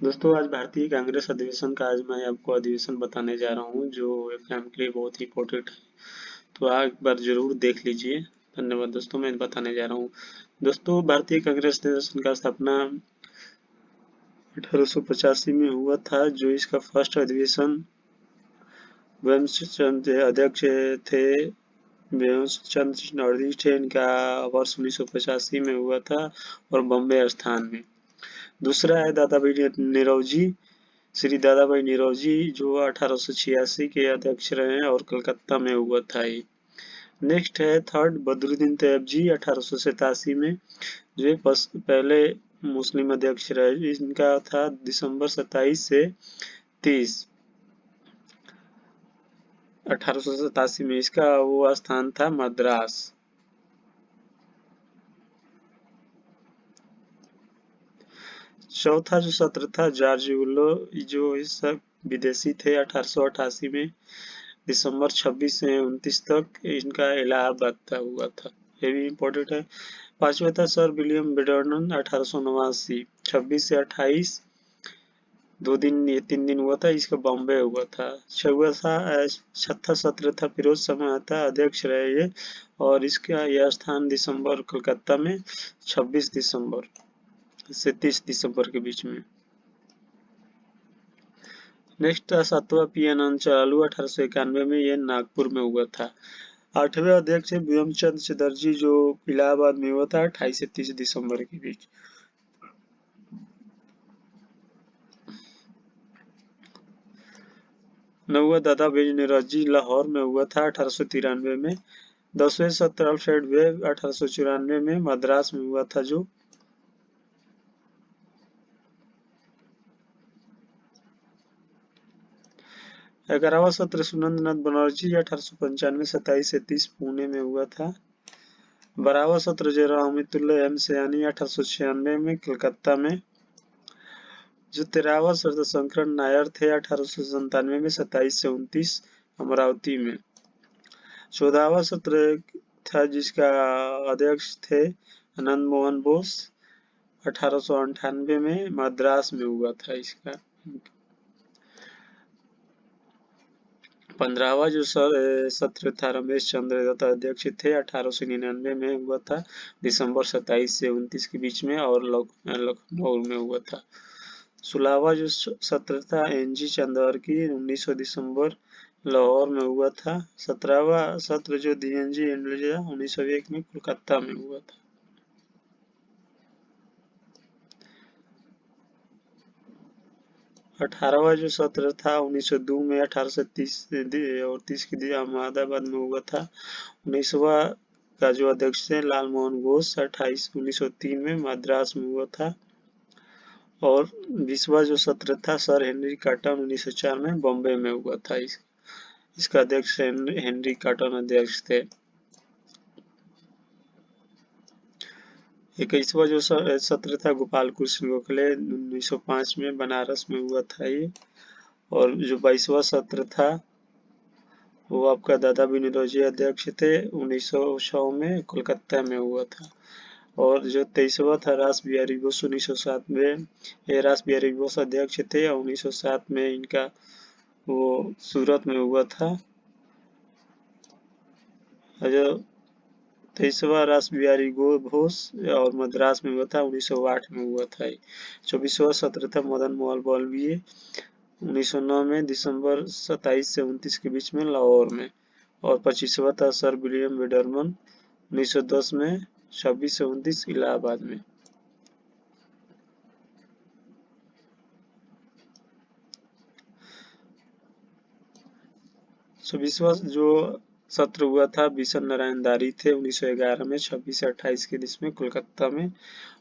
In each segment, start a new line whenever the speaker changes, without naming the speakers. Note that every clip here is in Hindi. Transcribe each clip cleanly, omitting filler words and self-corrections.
दोस्तों, आज भारतीय कांग्रेस अधिवेशन का आज मैं आपको अधिवेशन बताने जा रहा हूँ जो एग्जाम के लिए बहुत ही इम्पोर्टेंट है। तो आप एक बार जरूर देख लीजिए। धन्यवाद दोस्तों, मैं बताने जा रहा हूँ। दोस्तों, भारतीय कांग्रेस अधिवेशन का स्थापना 1885 में हुआ था। जो इसका फर्स्ट अधिवेशन बंकिमचंद्र अध्यक्ष थे। बंकिमचंद्र नॉर्थ थे। इनका वर्ष 1985 में हुआ था और बॉम्बे स्थान में। दूसरा है दादा भाई निरौजी। श्री दादा भाई निरौजी जो 1886 के अध्यक्ष रहे और कलकत्ता में हुआ था ये। नेक्स्ट है थर्ड बदरुद्दीन तैयबजी 1887 में, जो पहले मुस्लिम अध्यक्ष रहे। इनका था दिसंबर 27 से 30 1887 में। इसका वो स्थान था मद्रास। चौथा जो सत्र था जॉर्ज वुलो, जो इस सब विदेशी थे। 1888 में दिसंबर 26 से 29 तक इनका इलाहाबाद था हुआ था। ये भी इम्पोर्टेंट है। पांचवा था सर विलियम बेडर्नन 1889 26 से 28 तीन दिन हुआ था। इसका बॉम्बे हुआ था। छठा सत्र था फिरोज शाह मेहता अध्यक्ष रहे ये, और इसका यह स्थान दिसंबर कलकत्ता में 26 दिसंबर से 30 दिसंबर के बीच में। नेक्स्ट था सातवां पी आनंद चालू 1891 में, यह नागपुर में हुआ था। आठवें अध्यक्ष व्योमचंद चटर्जी जो इलाहाबाद में हुआ था 28 से 30 दिसंबर के बीच। नौवा दादा भाई नौरोजी लाहौर में हुआ था 1893 में। 10वें सत्र अल्फ्रेड वेब 1894 में मद्रास में हुआ था जो। 11वां सत्र सुनंद नाथ बनर्जी 1895 27 से 30 पुणे में हुआ था। 12वां सत्र जयराम अमितुल्लाह एम सयानी 1896 में कलकत्ता में। जो 13वां सत्र शंकर नायर थे 1897 में 27 से 29 अमरावती में। 14वां सत्र था जिसका अध्यक्ष थे आनंद मोहन बोस 1898 में मद्रास में हुआ था इसका। 15वां जो सत्र था रमेश चंद्र दत्ता अध्यक्ष थे 1899 में हुआ था दिसंबर 27 से 29 के बीच में, और लखनऊ में हुआ था। 16वां जो सत्र था एनजी चंद्रवर्की 1900 दिसंबर लाहौर में हुआ था। 17वां सत्र जो डीएनजी इंडिया 1901 में कोलकाता में हुआ था। 18वां जो सत्र था 1902 में 1830 और 30 की अहमदाबाद में हुआ था। 19वां का जो अध्यक्ष थे लाल मोहन घोष 1903 में मद्रास में हुआ था। और 20वां जो सत्र था सर हेनरी कॉटन 1904 में बॉम्बे में हुआ था। इसका अध्यक्ष हेनरी कॉटन अध्यक्ष थे। 21वां जो सत्र था गोपाल कृष्ण गोखले 1905 में बनारस में हुआ था ये। और जो 22वां सत्र था वो आपका दादा बिनोजी अध्यक्ष थे 1906 में कोलकाता में हुआ था। और जो 23वां था रास बिहारी बोस 1907 में, ये रास बिहारी बोस अध्यक्ष थे और 1907 में इनका वो सूरत में हुआ था। जो 23वां रास बिहारी घोष और मद्रास में हुआ था 1908 में हुआ था। 24वां सत्र था मदन मोहन मालवीय 1909 में दिसंबर 27 से 29 के बीच में लाहौर में। और 25वां था सर विलियम बेडरमन 1910 में 26 से 29 इलाहाबाद में। 26वां जो सत्र हुआ था बिशन नारायण दारी थे 1911 में 26 से 28 के बीच में कोलकाता में।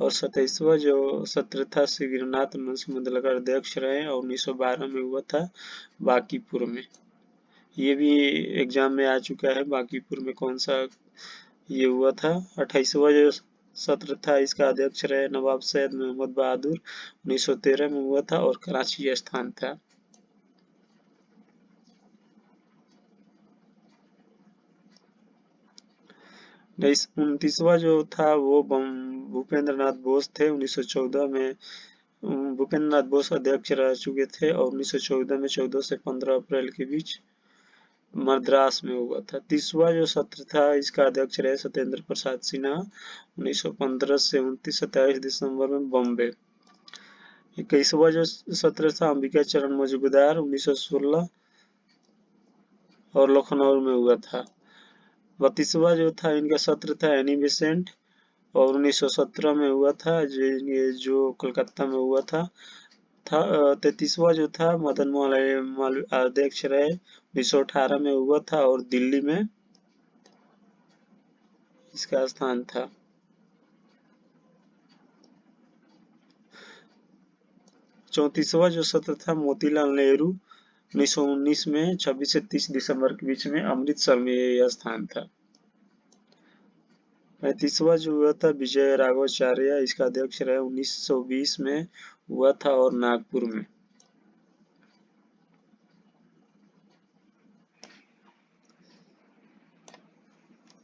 और 27वां जो सत्र था श्री गिरिनाथ मुदलकर अध्यक्ष रहे और 1912 में हुआ था बांकीपुर में। ये भी एग्जाम में आ चुका है बांकीपुर में कौन सा ये हुआ था। 28वां जो सत्र था इसका अध्यक्ष रहे नवाब सैयद मोहम्मद बहादुर 1913 में हुआ था और कराची स्थान था। 29वां जो था वो भूपेंद्र नाथ बोस थे 1914 में भूपेंद्र नाथ बोस अध्यक्ष रह चुके थे और 1914 में 14 से 15 अप्रैल के बीच मद्रास में हुआ था। 30वां जो सत्र था इसका अध्यक्ष रहे सत्येंद्र प्रसाद सिन्हा 1915 से 27 दिसंबर में बॉम्बे। 21वां जो सत्र था अंबिका चरण मजूमदार 1916 और लखनऊ में हुआ था। 32वां जो था इनका सत्र था एनी बेसेंट और 1917 में हुआ था जो कोलकाता में हुआ था। 33वां जो था मदन मोहन अध्यक्ष रहे 1918 में हुआ था और दिल्ली में इसका स्थान था। 34वां जो सत्र था मोतीलाल नेहरू 1919 में 26 से 30 दिसंबर के बीच में अमृतसर में यह स्थान था। 35वां जो हुआ था विजय राघवाचार्य इसका अध्यक्ष रहे 1920 में हुआ था और नागपुर में।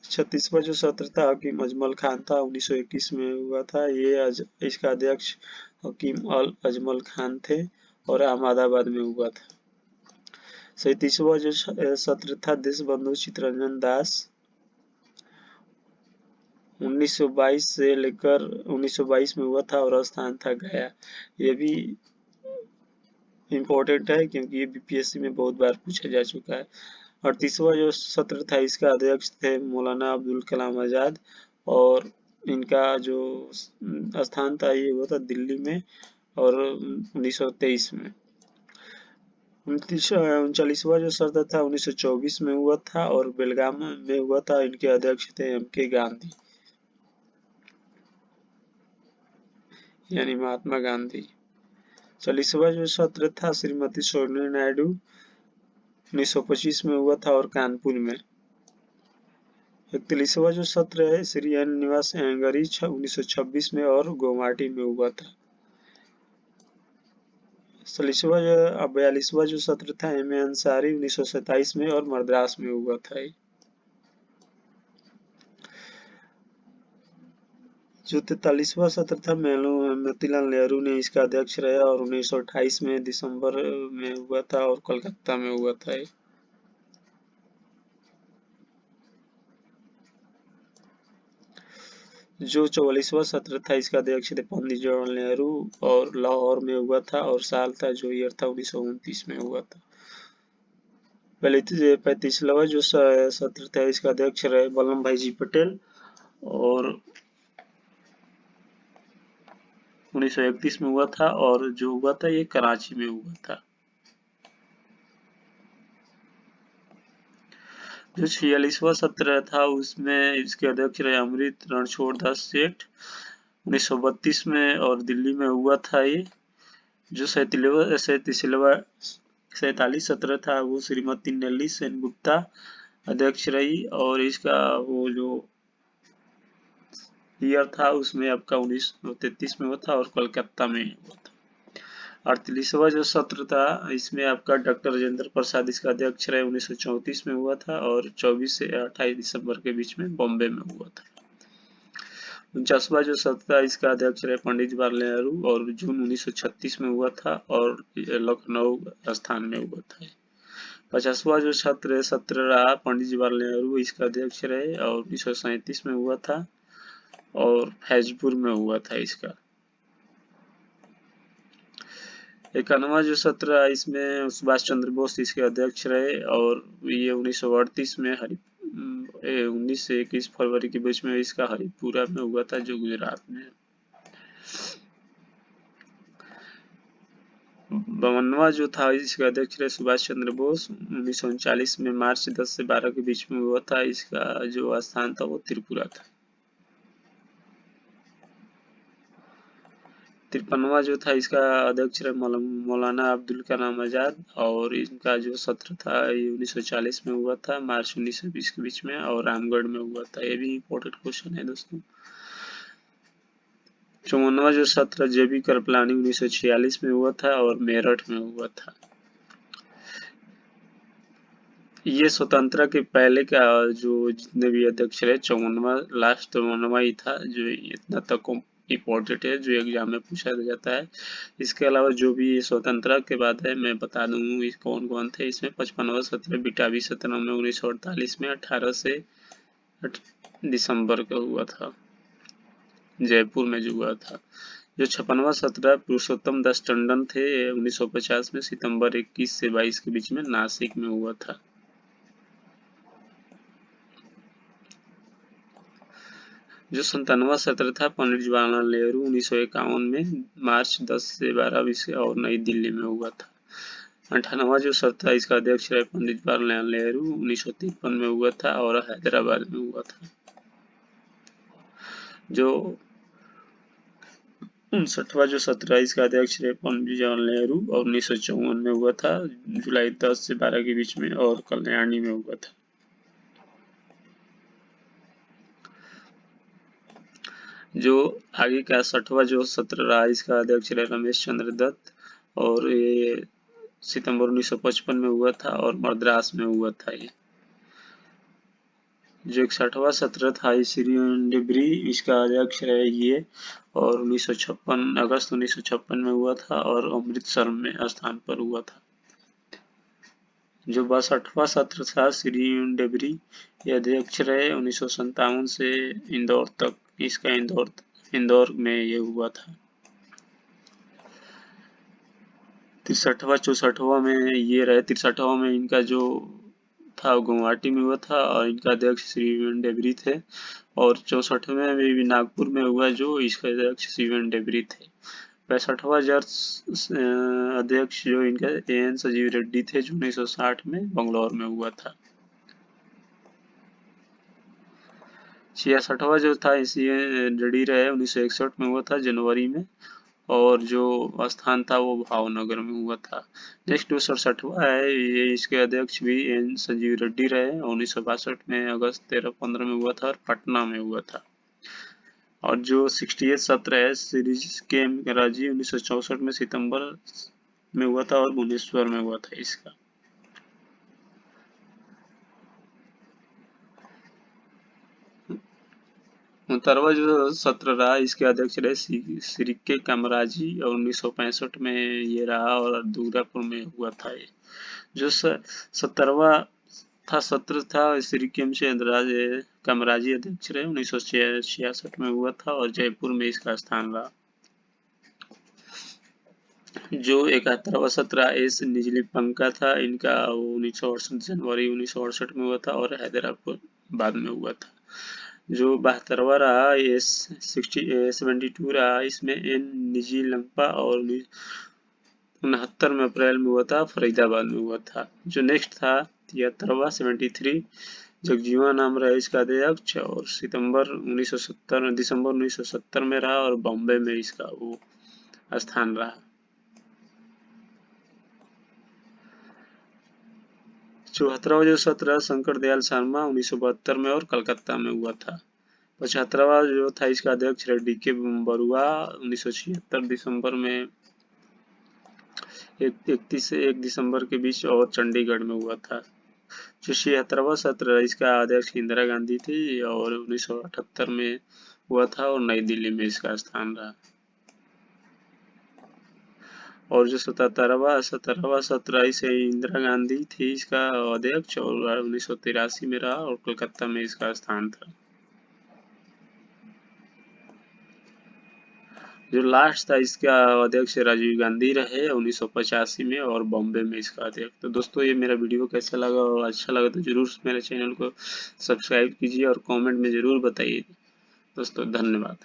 36वां जो सत्र था हकीम अजमल खान था 1921 में हुआ था। इसका अध्यक्ष हकीम अजमल खान थे और अहमदाबाद में हुआ था। 37वां जो सत्र था देशबंधु चित्तरंजन दास 1922 से लेकर 1922 में हुआ था और स्थान था गया। ये भी इम्पोर्टेंट है क्योंकि ये बीपीएससी में बहुत बार पूछा जा चुका है। 38वां जो सत्र था इसका अध्यक्ष थे मौलाना अब्दुल कलाम आजाद और इनका जो स्थान था ये हुआ था दिल्ली में और 1923 में। 39वां जो सत्र था 1924 में हुआ था और बेलगाम में हुआ था। इनके अध्यक्ष थे एम.के. गांधी यानी महात्मा गांधी। 40वां जो सत्र था श्रीमती सरोजिनी नायडू 1925 में हुआ था और कानपुर में। 41वां जो सत्र है श्री एन निवास एंगरी 1926 में और गुवाहाटी में हुआ था। 42वां जो सत्र था एम ए अंसारी 1927 में और मद्रास में हुआ था। जो 43वां सत्र था मोतीलाल नेहरू ने इसका अध्यक्ष रहे और 1928 में दिसंबर में हुआ था और कोलकाता में हुआ था। जो 44वां सत्र था इसका अध्यक्ष थे पंडित जवाहरलाल नेहरू और लाहौर में हुआ था और साल था जो ईयर था 1929 में हुआ था। 35वां जो सत्र था इसका अध्यक्ष रहे वल्लभ भाई जी पटेल और 1931 में हुआ था और जो हुआ था ये कराची में हुआ था। जो 46वां सत्र था उसमें इसके अध्यक्ष रहे अमृत रणछोड़ दास सेठ 1932 में और दिल्ली में हुआ था। ये जो 47 सत्र था वो श्रीमती नेल्ली सेनगुप्ता अध्यक्ष रही और इसका वो जो ईयर था उसमें आपका 1933 में हुआ था और कोलकाता में हुआ था। 48वां जो सत्र था इसमें आपका डॉक्टर राजेंद्र प्रसाद इसका अध्यक्ष रहे 1934 में हुआ था और 24 से 28 दिसंबर के बीच में बॉम्बे में हुआ था। 49वां जो सत्र था इसका अध्यक्ष रहे पंडित जवाहरलाल नेहरू और जून 1936 में हुआ था और लखनऊ स्थान में हुआ था। 50वां जो सत्र रहा पंडित जवाहरलाल नेहरू इसका अध्यक्ष रहे और 1937 में हुआ था और फैजपुर में हुआ था इसका। 51वां जो सत्र इसमें सुभाष चंद्र बोस इसके अध्यक्ष रहे और ये 1938 में 19 से 21 फरवरी के बीच में इसका हरिपुरा में हुआ था जो गुजरात में। 52वां जो था इसका अध्यक्ष रहे सुभाष चंद्र बोस 1939 में मार्च 10 से 12 के बीच में हुआ था। इसका जो स्थान था वो त्रिपुरा था। 53वां जो था इसका अध्यक्ष रहे मौलाना अब्दुल कलाम आजाद और इनका जो सत्र था ये 1940 में हुआ था मार्च 19 से 20 के बीच में और रामगढ़ में हुआ था। ये भी इम्पोर्टेंट क्वेश्चन है दोस्तों। 54वां जो सत्र जेबी कृपलानी 1946 में हुआ था और मेरठ में हुआ था। ये स्वतंत्रता के पहले का जो जितने भी अध्यक्ष रहे 54वां लास्ट 54वां ही था जो इतना तक इम्पोर्टेंट है, जो एग्जाम में पूछा जाता है। इसके अलावा जो भी स्वतंत्रता के बाद है मैं बता दूँ कौन कौन थे इसमें। 55वां सत्र बिटावी सत्रह में 1948 में 18 से दिसंबर का हुआ था, जयपुर में जो हुआ था। जो 56वां सत्र पुरुषोत्तम दास टंडन थे 1950 में सितंबर 21 से 22 के बीच में नासिक में हुआ था। जो 57वां सत्र था पंडित जवाहरलाल नेहरू 1951 में मार्च 10 से 12 और नई दिल्ली में हुआ था। 58वां जो सत्र था इसका अध्यक्ष रहे पंडित जवाहरलाल नेहरू 1953 में हुआ था और हैदराबाद में हुआ था। जो 59वां जो सत्र है इसका अध्यक्ष रहे पंडित जवाहरलाल नेहरू और 1954 में हुआ था, जुलाई 10 से 12 के बीच में और कल्याणी में हुआ था। जो आगे का 60वां जो सत्र रहा इसका अध्यक्ष रहे रमेश चंद्र दत्त और ये सितंबर 1955 में हुआ था और मद्रास में हुआ था। ये जो 61वां सत्र था श्री डेबरी इसका अध्यक्ष रहे ये और 1956 अगस्त 1956 में हुआ था और अमृतसर में स्थान पर हुआ था। जो 62वां सत्र था श्री डेबरी ये अध्यक्ष रहे 1957 से इंदौर तक, इसका इंदौर में ये हुआ था। 63वां 64वां में ये रहे, 63वां में इनका जो था गुवाहाटी में हुआ था और इनका अध्यक्ष श्री डेबरी थे और 64वें में भी नागपुर में हुआ जो इसका अध्यक्ष श्री डेबरी थे। 65वां अध्यक्ष जो इनका एन संजीव रेड्डी थे जो 1960 में बंगलौर में हुआ था। 66वां जो था इसी रेड्डी रहे 1961 में हुआ था जनवरी में और जो स्थान था वो भावनगर में हुआ था। नेक्स्ट जो 67वां है ये इसके अध्यक्ष भी एन संजीव रेड्डी रहे 1962 में अगस्त 13-15 में हुआ था और पटना में हुआ था। और जो 68 सत्र है सीरीज के राजी 1964 में सितंबर में हुआ था और भुवनेश्वर में हुआ था इसका। उनहत्तरवां जो सत्र रहा इसके अध्यक्ष रहे श्री के कामराजी और 1965 में ये रहा और दुर्गापुर में हुआ था। ये जो 70वां था सत्र था श्री केम कामराजी अध्यक्ष रहे 1966 में हुआ था और जयपुर में इसका स्थान रहा। जो 71वां सत्र एस निजली पंका था इनका 1968 जनवरी 1968 में हुआ था और हैदराबाद में हुआ था। जो 72वां रहा एस 72 रहा इसमें एन निजी लंपा और 69 में अप्रैल में हुआ था फरीदाबाद में हुआ था। जो नेक्स्ट था 73वां 73 जगजीवन नाम रहा इसका अध्यक्ष और दिसंबर 1970 में रहा और बॉम्बे में इसका वो स्थान रहा। 74वां जो सत्र शंकर दयाल शर्मा 1972 में और कलकत्ता में हुआ था। 75वां जो था इसका अध्यक्ष डी के बरुआ 1976 दिसंबर में 31 से 1 दिसंबर के बीच और चंडीगढ़ में हुआ था। जो 76वां सत्र इसका अध्यक्ष इंदिरा गांधी थी और 1978 में हुआ था और नई दिल्ली में इसका स्थान रहा। और जो 17वां सत्र इसे इंदिरा गांधी थी इसका अध्यक्ष और 1983 में रहा और कोलकाता में इसका स्थान था। जो लास्ट था इसका अध्यक्ष राजीव गांधी रहे 1985 में और बॉम्बे में इसका अध्यक्ष। तो दोस्तों ये मेरा वीडियो कैसा लगा और अच्छा लगा तो जरूर मेरे चैनल को सब्सक्राइब कीजिए और कमेंट में जरूर बताइए। दोस्तों धन्यवाद।